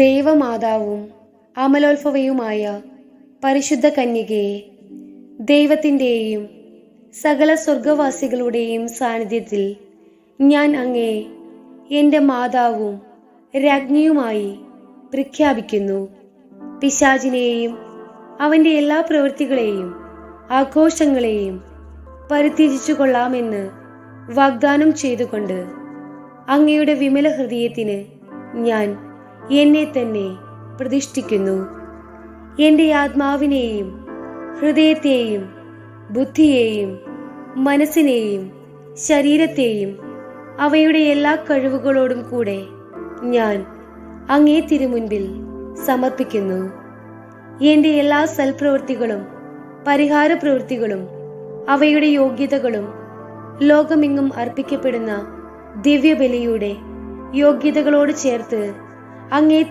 ദൈവമാതാവും അമലോത്ഭവയുമായ പരിശുദ്ധ കന്യകയെ, ദൈവത്തിൻ്റെയും സകല സ്വർഗവാസികളുടെയും സാന്നിധ്യത്തിൽ ഞാൻ അങ്ങയെ എൻ്റെ മാതാവും രാജ്ഞിയുമായി പ്രഖ്യാപിക്കുന്നു. പിശാചിനെയും അവൻ്റെ എല്ലാ പ്രവൃത്തികളെയും ആഘോഷങ്ങളെയും പരിത്യജിച്ചു കൊള്ളാമെന്ന് വാഗ്ദാനം ചെയ്തുകൊണ്ട് അങ്ങയുടെ വിമല ഹൃദയത്തിന് ഞാൻ എന്നെ തന്നെ പ്രതിഷ്ഠിക്കുന്നു. എൻ്റെ ആത്മാവിനെയും ഹൃദയത്തെയും ബുദ്ധിയെയും മനസ്സിനെയും ശരീരത്തെയും അവയുടെ എല്ലാ കഴിവുകളോടും കൂടെ ഞാൻ അങ്ങേ തിരുമുൻപിൽ സമർപ്പിക്കുന്നു. എൻ്റെ എല്ലാ സൽപ്രവൃത്തികളും പരിഹാര പ്രവൃത്തികളും അവയുടെ യോഗ്യതകളും ലോകമെങ്ങും അർപ്പിക്കപ്പെടുന്ന ദിവ്യബലിയുടെ യോഗ്യതകളോട് ചേർത്ത് അങ്ങേ